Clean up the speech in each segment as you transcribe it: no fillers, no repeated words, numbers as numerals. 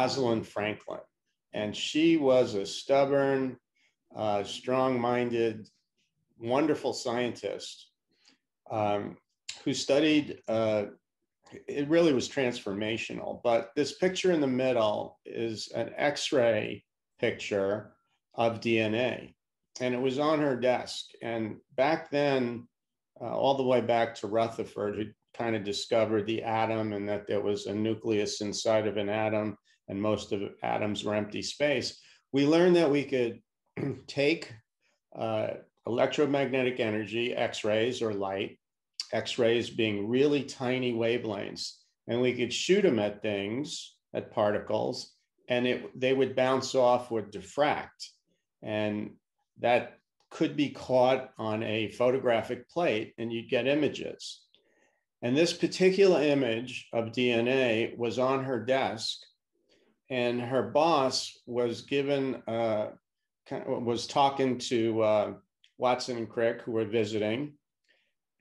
Rosalind Franklin. And she was a stubborn, strong-minded, wonderful scientist who studied, it really was transformational. But this picture in the middle is an X-ray picture of DNA. And it was on her desk. And back then, all the way back to Rutherford, who kind of discovered the atom and that there was a nucleus inside of an atom and most of atoms were empty space, we learned that we could take electromagnetic energy, X-rays or light, X-rays being really tiny wavelengths, and we could shoot them at things, at particles, and they would bounce off or diffract. And that could be caught on a photographic plate and you'd get images. And this particular image of DNA was on her desk, and her boss was given, was talking to Watson and Crick, who were visiting,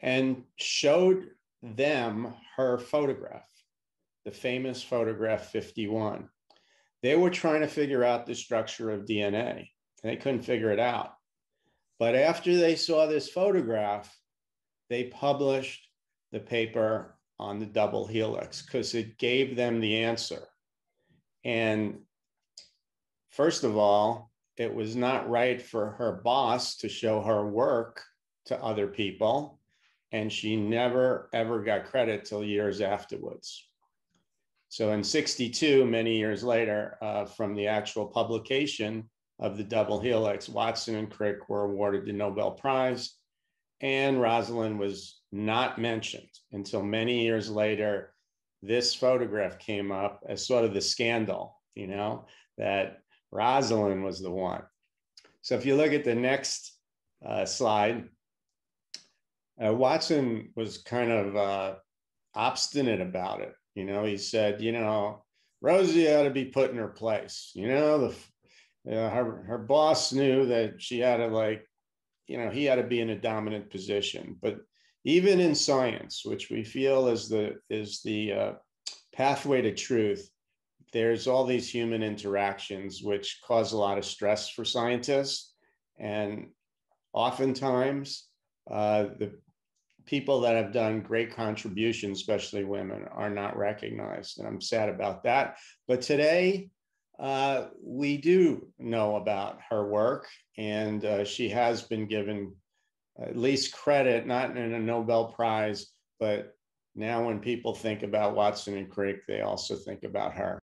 and showed them her photograph, the famous photograph 51. They were trying to figure out the structure of DNA, and they couldn't figure it out. But after they saw this photograph, they published the paper on the double helix because it gave them the answer. And first of all, it was not right for her boss to show her work to other people. And she never, ever got credit till years afterwards. So in '62, many years later, from the actual publication of the double helix, Watson and Crick were awarded the Nobel Prize, and Rosalind was not mentioned until many years later. This photograph came up as sort of the scandal, you know, that Rosalind was the one. So if you look at the next slide, Watson was kind of obstinate about it. You know, he said, you know, Rosie ought to be put in her place. You know, her boss knew that she had to, like, you know, he had to be in a dominant position. But even in science, which we feel is the pathway to truth, there's all these human interactions which cause a lot of stress for scientists. And oftentimes, the people that have done great contributions, especially women, are not recognized. And I'm sad about that. But today, we do know about her work, and she has been given at least credit, not in a Nobel Prize, but now when people think about Watson and Crick, they also think about her.